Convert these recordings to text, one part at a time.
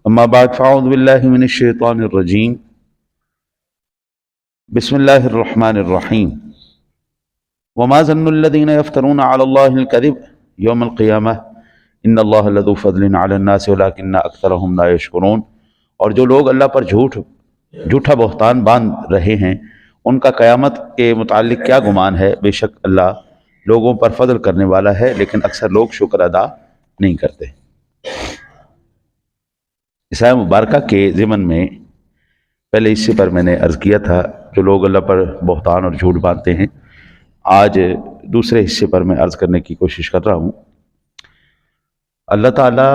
اما بعد فاعوذ باللہ من الشیطان الرجیم بسم اللہ الرحمن الرحیم وما ظن الذین یفترون علی اللہ الکذب یوم القیامہ ان اللہ لذو فضل علی الناس ولکن اکثرهم لا یشکرون۔ اور جو لوگ اللہ پر جھوٹا بہتان باندھ رہے ہیں ان کا قیامت کے متعلق کیا گمان ہے، بے شک اللہ لوگوں پر فضل کرنے والا ہے لیکن اکثر لوگ شکر ادا نہیں کرتے۔ اس آیہ مبارکہ کے ضمن میں پہلے حصے پر میں نے عرض کیا تھا جو لوگ اللہ پر بہتان اور جھوٹ باندھتے ہیں، آج دوسرے حصے پر میں عرض کرنے کی کوشش کر رہا ہوں۔ اللہ تعالیٰ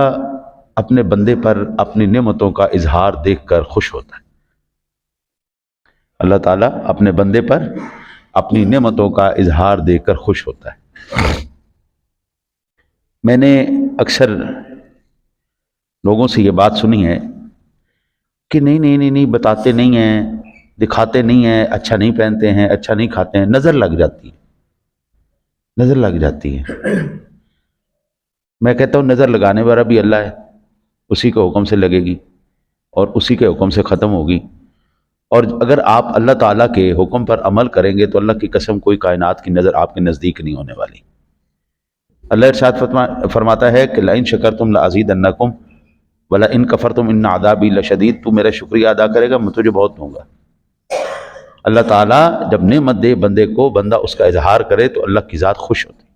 اپنے بندے پر اپنی نعمتوں کا اظہار دیکھ کر خوش ہوتا ہے۔ اللہ تعالیٰ اپنے بندے پر اپنی نعمتوں کا اظہار دیکھ کر خوش ہوتا ہے۔ میں نے اکثر لوگوں سے یہ بات سنی ہے کہ نہیں بتاتے نہیں ہیں، دکھاتے نہیں ہیں، اچھا نہیں پہنتے ہیں، اچھا نہیں کھاتے ہیں، نظر لگ جاتی ہے۔ میں کہتا ہوں نظر لگانے والا بھی اللہ ہے، اسی کے حکم سے لگے گی اور اسی کے حکم سے ختم ہوگی۔ اور اگر آپ اللہ تعالیٰ کے حکم پر عمل کریں گے تو اللہ کی قسم کوئی کائنات کی نظر آپ کے نزدیک نہیں ہونے والی۔ اللہ ارشاد فرماتا ہے کہ لئن شکرتم لازیدنکم ولئن کفرتم ان عذابی لشدید، تو میرا شکریہ ادا کرے گا میں تجھے بہت دوں گا۔ اللہ تعالیٰ جب نعمت دے بندے کو، بندہ اس کا اظہار کرے تو اللہ کی ذات خوش ہوتی ہے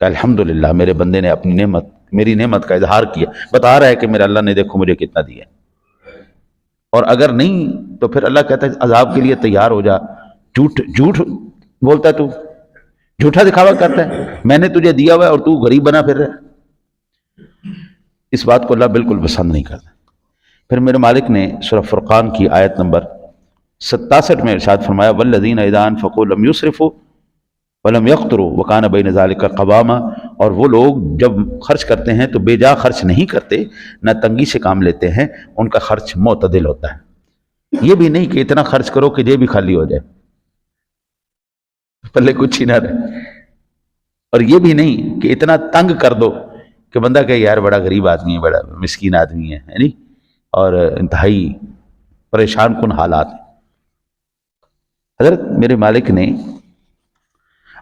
کہ الحمدللہ میرے بندے نے میری نعمت کا اظہار کیا، بتا رہا ہے کہ میرا اللہ نے دیکھو مجھے کتنا دیا۔ اور اگر نہیں تو پھر اللہ کہتا ہے عذاب کے لیے تیار ہو جا، جھوٹ بولتا ہے، تو جھوٹا دکھاوا کرتا ہے، میں نے تجھے دیا ہوا ہے اور تو غریب بنا پھر رہا ہے۔ اس بات کو اللہ بالکل پسند نہیں کرتا۔ پھر میرے مالک نے سورہ فرقان کی آیت نمبر 67 میں ارشاد فرمایا والذین اذا انفقوا لم یسرفوا ولم یقتروا وکان بین ذلک قواما، اور وہ لوگ جب خرچ کرتے ہیں تو بے جا خرچ نہیں کرتے، نہ تنگی سے کام لیتے ہیں، ان کا خرچ معتدل ہوتا ہے۔ یہ بھی نہیں کہ اتنا خرچ کرو کہ جیب بھی خالی ہو جائے، پلے کچھ ہی نہ رہے، اور یہ بھی نہیں کہ اتنا تنگ کر دو کہ بندہ کہ یار بڑا غریب آدمی ہے، بڑا مسکین آدمی ہے، یعنی اور انتہائی پریشان کن حالات ہیں۔ حضرت میرے مالک نے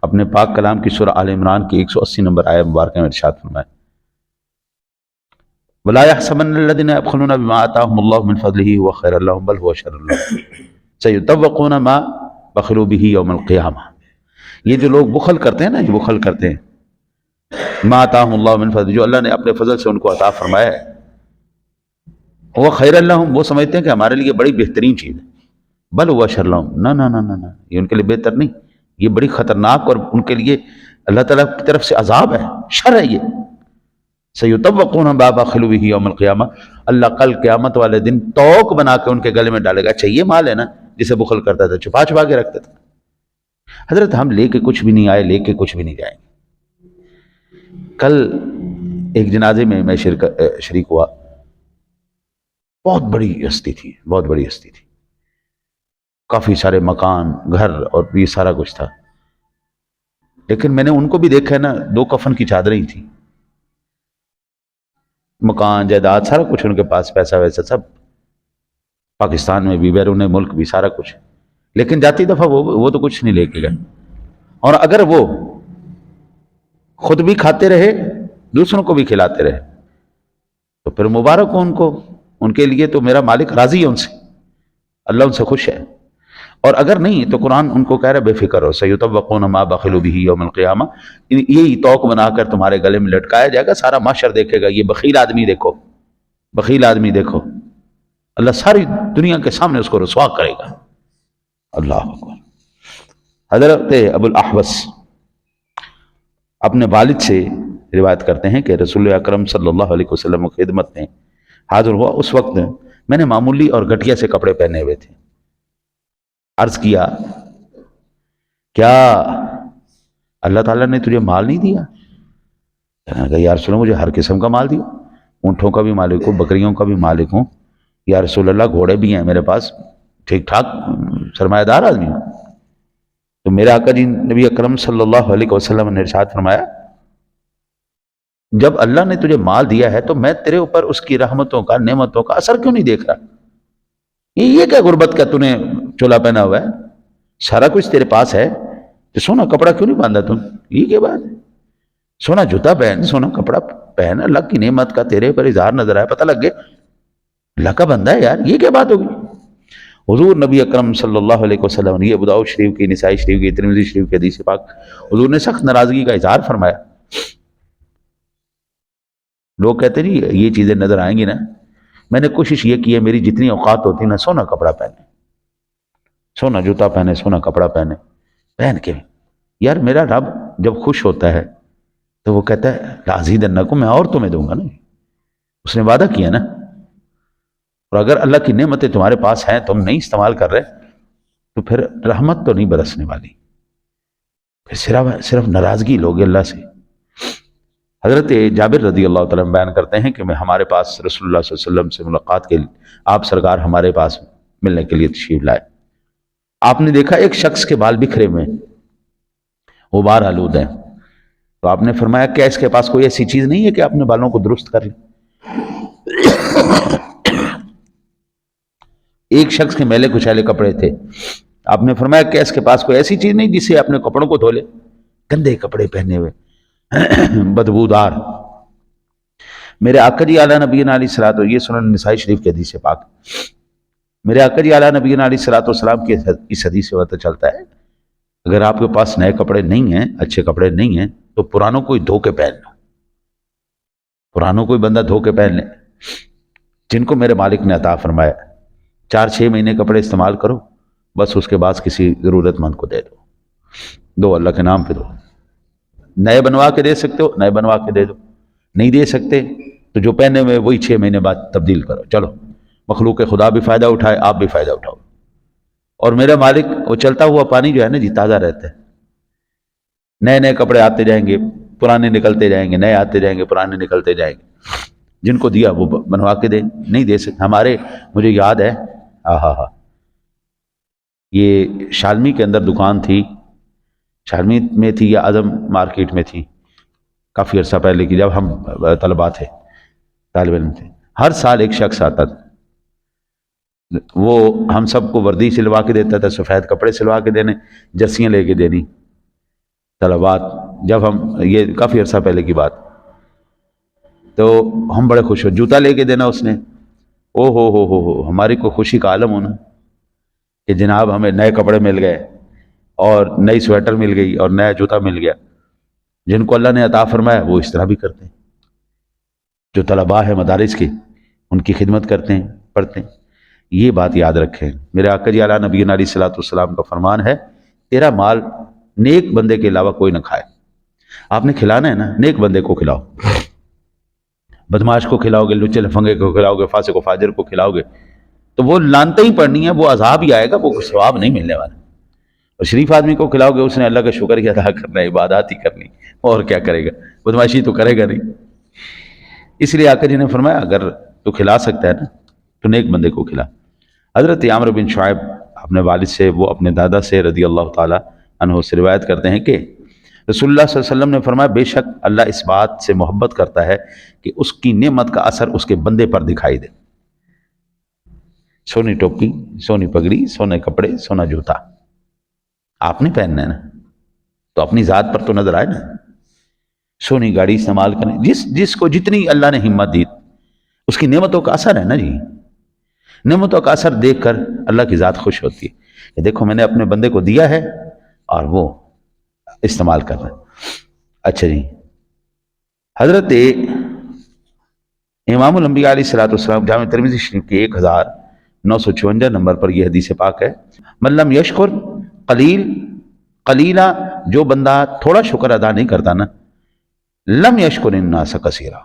اپنے پاک کلام کی سورہ آل عمران کی 180 نمبر آیہ مبارکہ میں ارشاد فرمایا وَلَا يَحْسَبَنَّ الَّذِينَ يَبْخَلُونَ بِمَا آتَاهُمُ اللَّهُ مِنْ فَضْلِهِ هُوَ خَيْرٌ لَهُمْ بَلْ هُوَ شَرٌّ لَهُمْ سَيُطَوَّقُونَ مَا بَخِلُوا بِهِ يَوْمَ الْقِيَامَةِ۔ یہ جو لوگ بخل کرتے ہیں نا، جو بخل کرتے ہیں، مَا آتَاهُمُ اللَّهُ مِنْ فَضْلِهِ، جو اللہ نے اپنے فضل سے ان کو عطا فرمایا ہے، وہ خیر لہم، وہ سمجھتے ہیں کہ ہمارے لیے بڑی بہترین چیز ہے، بل ہوا شر لہم، نہ، یہ ان کے لیے بہتر نہیں، یہ بڑی خطرناک اور ان کے لیے اللہ تعالیٰ کی طرف سے عذاب ہے، شر ہے یہ۔ سیطوقون ما بخلوا بہ یوم القیامہ، اللہ کل قیامت والے دن توق بنا کے ان کے گلے میں ڈالے گا، اچھا یہ مال ہے نا جسے بخل کرتا تھا، چھپا کے رکھتا تھا۔ حضرت ہم لے کے کچھ بھی نہیں آئے، لے کے کچھ بھی نہیں جائیں گے۔ کل ایک جنازے میں شریک ہوا، بہت بڑی ہستی تھی، کافی سارے مکان، گھر اور یہ سارا کچھ تھا، لیکن میں نے ان کو بھی دیکھا ہے نا، 2 کفن کی چادریں تھیں، مکان جائیداد سارا کچھ ان کے پاس، پیسہ ویسا سب، پاکستان میں بھی بیرون ملک بھی سارا کچھ، لیکن جاتی دفعہ وہ تو کچھ نہیں لے کے گئے۔ اور اگر وہ خود بھی کھاتے رہے، دوسروں کو بھی کھلاتے رہے تو پھر مبارک ہو ان کو، ان کے لیے تو میرا مالک راضی ہے ان سے، اللہ ان سے خوش ہے۔ اور اگر نہیں تو قرآن ان کو کہہ رہا ہے بے فکر ہو، سیطوقون ما بخلوا بہ یوم القیامہ، یہی توق بنا کر تمہارے گلے میں لٹکایا جائے گا، سارا معاشر دیکھے گا یہ بخیل آدمی دیکھو، اللہ ساری دنیا کے سامنے اس کو رسوا کرے گا۔ اللہ اکبر۔ حضرت ابو الاحوص اپنے والد سے روایت کرتے ہیں کہ رسول اکرم صلی اللہ علیہ وسلم کی خدمت میں حاضر ہوا، اس وقت میں نے معمولی اور گھٹیا سے کپڑے پہنے ہوئے تھے۔ عرض کیا کیا اللہ تعالیٰ نے تجھے مال نہیں دیا؟ کہا یا رسول اللہ مجھے ہر قسم کا مال دیا، اونٹوں کا بھی مالک ہوں، بکریوں کا بھی مالک ہوں، یا رسول اللہ گھوڑے بھی ہیں میرے پاس، ٹھیک ٹھاک سرمایہ دار آدمی ہوں۔ تو میرے آقا جی نبی اکرم صلی اللہ علیہ وسلم نے ارشاد فرمایا جب اللہ نے تجھے مال دیا ہے تو میں تیرے اوپر اس کی رحمتوں کا، نعمتوں کا اثر کیوں نہیں دیکھ رہا؟ یہ کیا غربت کا تو نے چولا پہنا ہوا ہے، سارا کچھ تیرے پاس ہے، تو سونا کپڑا کیوں نہیں باندھا تم؟ یہ کیا بات ہے؟ سونا جوتا پہن، سونا کپڑا پہن، اللہ کی نعمت کا تیرے پر اظہار نظر آیا، پتہ لگ گیا اللہ کا بندہ ہے یار، یہ کیا بات ہوگی؟ حضور نبی اکرم صلی اللہ علیہ وسلم، یہ ابو داؤد شریف کی، نسائی شریف کی، ترمذی شریف کی حدیث پاک، حضور نے سخت ناراضگی کا اظہار فرمایا۔ لوگ کہتے جی یہ چیزیں نظر آئیں گی نا، میں نے کوشش یہ کی ہے میری جتنی اوقات ہوتی نا، سونا کپڑا پہنے، سونا جوتا پہنے، سونا کپڑا پہنے، پہن کے یار میرا رب جب خوش ہوتا ہے تو وہ کہتا ہے لازیدنکم، میں اور تمہیں دوں گا نا، اس نے وعدہ کیا نا۔ اور اگر اللہ کی نعمتیں تمہارے پاس ہیں تم نہیں استعمال کر رہے تو پھر رحمت تو نہیں برسنے والی، پھر صرف ناراضگی لوگے اللہ سے۔ حضرت جابر رضی اللہ تعالیٰ عنہ بیان کرتے ہیں کہ میں ہمارے پاس رسول اللہ صلی اللہ علیہ وسلم سے ملاقات کے لیے، آپ سرکار ہمارے پاس ملنے کے لیے تشریف لائے، آپ نے دیکھا ایک شخص کے بال بکھرے ہوئے، غبار آلود ہیں، تو آپ نے فرمایا کیا اس کے پاس کوئی ایسی چیز نہیں ہے کہ اپنے بالوں کو درست کر لیں؟ ایک شخص کے میلے کچیلے کپڑے تھے، آپ نے فرمایا کیا اس کے پاس کوئی ایسی چیز نہیں جس سے اپنے کپڑوں کو دھو لے؟ گندے کپڑے پہنے ہوئے، بدبودار۔ میرے آقا جی اعلیٰ نبی علیہ الصلوۃ والسلام، یہ سنن نسائی شریف کی حدیث پاک، میرے آقا جی اعلیٰ نبی علیہ الصلوۃ والسلام کی اس حدیث سے پتہ چلتا ہے اگر آپ کے پاس نئے کپڑے نہیں ہیں، اچھے کپڑے نہیں ہیں، تو پرانوں کو دھو کے پہن لو، پرانوں کو بندہ دھو کے پہن لے، جن کو میرے مالک نے عطا فرمایا 4-6 مہینے کپڑے استعمال کرو، بس اس کے بعد کسی ضرورت مند کو دے دو اللہ کے نام پہ دو، نئے بنوا کے دے سکتے ہو نئے بنوا کے دے دو، نہیں دے سکتے تو جو پہنے ہوئے وہی 6 مہینے بعد تبدیل کرو، چلو مخلوق خدا بھی فائدہ اٹھائے، آپ بھی فائدہ اٹھاؤ۔ اور میرا مالک وہ چلتا ہوا پانی جو ہے نا جی، تازہ رہتا ہے، نئے نئے کپڑے آتے جائیں گے، پرانے نکلتے جائیں گے، نئے آتے جائیں گے، پرانے نکلتے جائیں گے، جن کو دیا وہ بنوا کے دیں، نہیں دے سکتے۔ ہمارے مجھے یاد ہے یہ شالمی کے اندر دکان تھی، شالمی میں تھی یا اعظم مارکیٹ میں تھی، کافی عرصہ پہلے کی، جب ہم طلبا تھے، طالب علم تھے، ہر سال ایک شخص آتا تھا، وہ ہم سب کو وردی سلوا کے دیتا تھا، سفید کپڑے سلوا کے دینے، جرسیاں لے کے دینی، طلبات، جب ہم، یہ کافی عرصہ پہلے کی بات، تو ہم بڑے خوش ہو، جوتا لے کے دینا اس نے، او ہو ہماری کو خوشی کا عالم ہونا کہ جناب ہمیں نئے کپڑے مل گئے اور نئی سویٹر مل گئی اور نیا جوتا مل گیا۔ جن کو اللہ نے عطا فرمایا وہ اس طرح بھی کرتے ہیں، جو طلباء ہیں مدارس کے، ان کی خدمت کرتے ہیں، پڑھتے ہیں۔ یہ بات یاد رکھیں، میرے آقا جی اعلیٰ نبی علیہ الصلوۃ والسلام کا فرمان ہے تیرا مال نیک بندے کے علاوہ کوئی نہ کھائے، آپ نے کھلانا ہے نا نیک بندے کو کھلاؤ، بدماش کو کھلاؤ گے، لچے لفنگے کو کھلاؤ گے، فاسق و فاجر کو کھلاؤ گے تو وہ لانتے ہی پڑنی ہے، وہ عذاب ہی آئے گا، وہ ثواب نہیں ملنے والا۔ اور شریف آدمی کو کھلاؤ گے، اس نے اللہ کا شکر ہی ادا کرنا ہے، عبادات ہی کرنی، اور کیا کرے گا، بدماشی تو کرے گا نہیں۔ اس لیے آقا جی نے فرمایا اگر تو کھلا سکتا ہے نا تو نیک بندے کو کھلا۔ حضرت عمرو بن شعیب اپنے والد سے، وہ اپنے دادا سے رضی اللہ تعالی عنہ سے روایت کرتے ہیں کہ رسول اللہ صلی اللہ علیہ وسلم نے فرمایا بے شک اللہ اس بات سے محبت کرتا ہے کہ اس کی نعمت کا اثر اس کے بندے پر دکھائی دے۔ سونی ٹوپی، سونی پگڑی، سونے کپڑے، سونا جوتا آپ نے پہننا ہے نا، تو اپنی ذات پر تو نظر آئے نا۔ سونی گاڑی استعمال کریں، جس کو جتنی اللہ نے ہمت دی، اس کی نعمتوں کا اثر ہے نا جی، نعمتوں کا اثر دیکھ کر اللہ کی ذات خوش ہوتی ہے کہ دیکھو میں نے اپنے بندے کو دیا ہے اور وہ استعمال کر رہا ہے۔ اچھا جی، حضرت امام الانبیاء علیہ الصلوۃ والسلام جامع ترمذی شریف کی 1954 نمبر پر یہ حدیث پاک ہے، من لم یشکر قلیلا، جو بندہ تھوڑا شکر ادا نہیں کرتا نا، لم یشکر الناس کثیرا،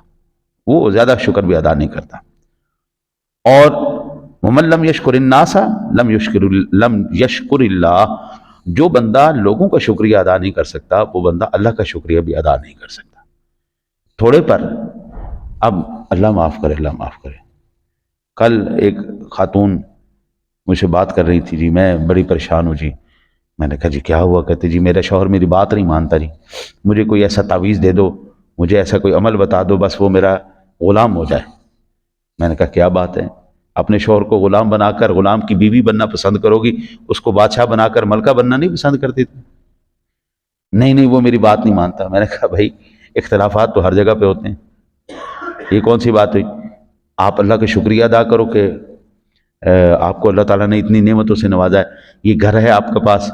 وہ زیادہ شکر بھی ادا نہیں کرتا۔ اور ومن لم یشکر الناس لم یشکر اللہ، جو بندہ لوگوں کا شکریہ ادا نہیں کر سکتا وہ بندہ اللہ کا شکریہ بھی ادا نہیں کر سکتا۔ تھوڑے پر اب اللہ معاف کرے، اللہ معاف کرے۔ کل ایک خاتون مجھ سے بات کر رہی تھی، جی میں بڑی پریشان ہوں جی، میں نے کہا جی کیا ہوا؟ کہتے جی میرا شوہر میری بات نہیں مانتا جی، مجھے کوئی ایسا تعویذ دے دو مجھے ایسا کوئی عمل بتا دو بس وہ میرا غلام ہو جائے۔ میں نے کہا کیا بات ہے، اپنے شوہر کو غلام بنا کر غلام کی بیوی بننا پسند کرو گی، اس کو بادشاہ بنا کر ملکہ بننا نہیں پسند کرتی تھی؟ نہیں نہیں وہ میری بات نہیں مانتا۔ میں نے کہا بھائی اختلافات تو ہر جگہ پہ ہوتے ہیں، یہ کون سی بات ہوئی؟ آپ اللہ کا شکریہ ادا کرو کہ آپ کو اللہ تعالیٰ نے اتنی نعمتوں سے نوازا ہے، یہ گھر ہے آپ کے پاس،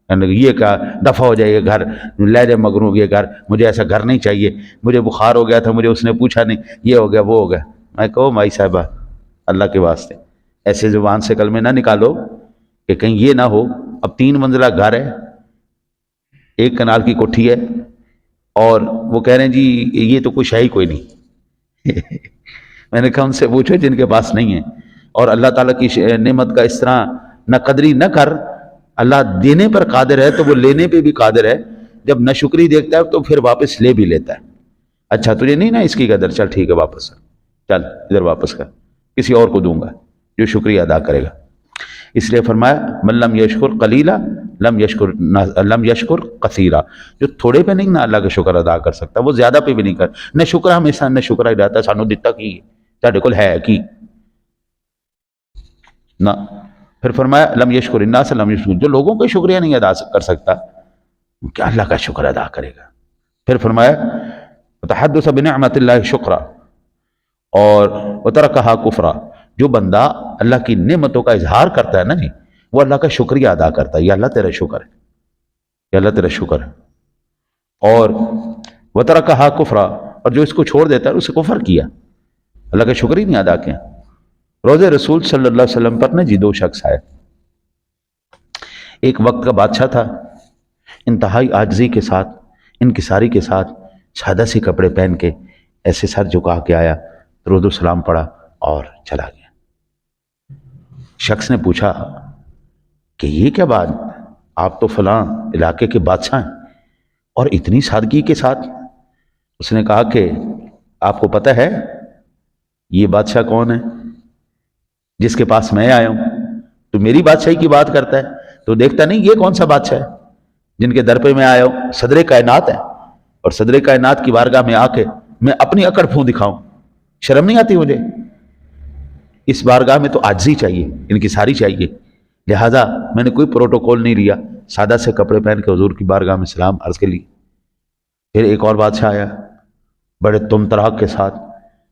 یہ کہا دفع ہو جائے یہ گھر، لے جائے مغرور یہ گھر، مجھے ایسا گھر نہیں چاہیے، مجھے بخار ہو گیا تھا مجھے اس نے پوچھا نہیں، یہ ہو گیا وہ ہو گیا۔ میں کہو مائی صاحبہ اللہ کے واسطے ایسے زبان سے کلمے نہ نکالو کہ کہیں یہ نہ ہو اب 3 منزلہ گھر ہے، 1 کنال کی کوٹھی ہے، اور وہ کہہ رہے ہیں جی یہ تو کچھ ہے ہی کوئی نہیں۔ میں نے کہا ان سے پوچھو جن کے پاس نہیں ہے۔ اور اللہ تعالیٰ کی نعمت کا اس طرح نہ قدری نہ کر، اللہ دینے پر قادر ہے تو وہ لینے پہ بھی قادر ہے، جب نہ شکری دیکھتا ہے تو پھر واپس لے بھی لیتا ہے۔ اچھا تجھے نہیں نا اس کی قدر، چل ٹھیک ہے واپس چل ادھر واپس کر، کسی اور کو دوں گا جو شکریہ ادا کرے گا۔ اس لیے فرمایا من لم یشکر قلیلا لم یشکر کثیرا، جو تھوڑے پہ نہیں نا اللہ کا شکر ادا کر سکتا وہ زیادہ پہ بھی نہیں کر۔ نہ شکر ہمیشہ نہ شکر ہی رہتا سانو دتا کی تہاڈے کول ہے کی نہ۔ پھر فرمایا لم یشکر الناس لم یشکر، جو لوگوں کا شکریہ نہیں ادا کر سکتا کیا اللہ کا شکر ادا کرے گا۔ پھر فرمایا تحدث بنعمت اللہ شکرا اور وترکہا کفرا، جو بندہ اللہ کی نعمتوں کا اظہار کرتا ہے نا جی وہ اللہ کا شکریہ ادا کرتا ہے، یا اللہ تیرا شکر ہے، یا اللہ تیرا شکر ہے۔ اور وترکہا کفرا، اور جو اس کو چھوڑ دیتا ہے اسے کفر کیا، اللہ کا شکر ہی نہیں ادا کیا۔ روض رسول صلی اللہ علیہ وسلم پر نا جی 2 شخص آئے، ایک وقت کا بادشاہ تھا، انتہائی عاجزی کے ساتھ انکساری کے ساتھ سادہ سی کپڑے پہن کے ایسے سر جھکا کے آیا، درود و سلام پڑھا اور چلا گیا۔ شخص نے پوچھا کہ یہ کیا بات، آپ تو فلاں علاقے کے بادشاہ ہیں اور اتنی سادگی کے ساتھ؟ اس نے کہا کہ آپ کو پتہ ہے یہ بادشاہ کون ہے جس کے پاس میں آیا ہوں؟ تو میری بادشاہی کی بات کرتا ہے تو دیکھتا نہیں یہ کون سا بادشاہ ہے جن کے در پہ میں آیا ہوں؟ صدر کائنات ہے، اور صدر کائنات کی بارگاہ میں آ کے میں اپنی اکڑ پھوں دکھاؤں، شرم نہیں آتی مجھے؟ اس بارگاہ میں تو عاجزی چاہیے، انکساری چاہیے، لہذا میں نے کوئی پروٹوکول نہیں لیا، سادہ سے کپڑے پہن کے حضور کی بارگاہ میں سلام عرض کے لیے۔ پھر ایک اور بادشاہ آیا، بڑے تم طراق کے ساتھ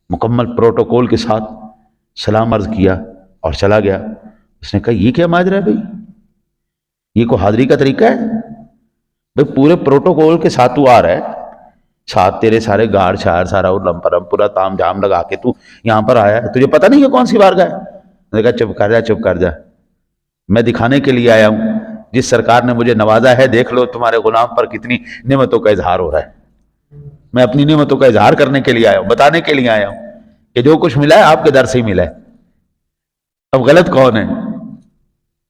مکمل پروٹوکول کے ساتھ سلام عرض کیا اور چلا گیا۔ اس نے کہا یہ کیا ماجرا ہے بھائی، یہ کو حاضری کا طریقہ ہے؟ بھائی پورے پروٹوکول کے ساتھ تو آ رہا ہے، ساتھ تیرے سارے گارڈ شار سارا علم پرم پورا تام جام لگا کے تو یہاں پر آیا ہے، تجھے پتہ نہیں کہ کون سی بارگاہ ہے؟ میں نے کہا چپ کر جا چپ کر جا، میں دکھانے کے لیے آیا ہوں جس سرکار نے مجھے نوازا ہے، دیکھ لو تمہارے غلام پر کتنی نعمتوں کا اظہار ہو رہا ہے۔ میں اپنی نعمتوں کا اظہار کرنے کے لیے آیا ہوں، بتانے کے لیے آیا ہوں کہ جو کچھ ملا ہے آپ کے در سے ہی ملا ہے۔ اب غلط کون ہے؟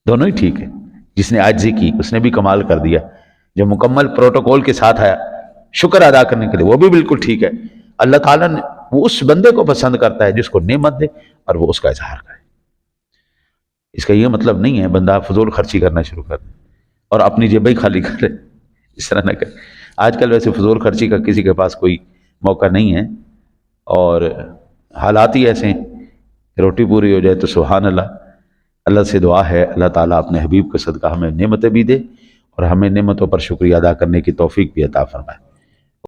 دونوں ہی ٹھیک ہے، جس نے عاجزی کی اس نے بھی کمال کر دیا، جو مکمل پروٹوکول کے ساتھ آیا شکر ادا کرنے کے لیے وہ بھی بالکل ٹھیک ہے۔ اللہ تعالیٰ نے وہ اس بندے کو پسند کرتا ہے جس کو نعمت دے اور وہ اس کا اظہار کرے۔ اس کا یہ مطلب نہیں ہے بندہ فضول خرچی کرنا شروع کر دے اور اپنی جیبیں ہی خالی کر لے، اس طرح نہ کرے۔ آج کل ویسے فضول خرچی کا کسی کے پاس کوئی موقع نہیں ہے، اور حالات ہی ایسے ہیں، روٹی پوری ہو جائے تو سبحان اللہ۔ اللہ سے دعا ہے اللہ تعالیٰ اپنے حبیب کے صدقہ ہمیں نعمتیں بھی دے اور ہمیں نعمتوں پر شکریہ ادا کرنے کی توفیق بھی عطا فرمائے۔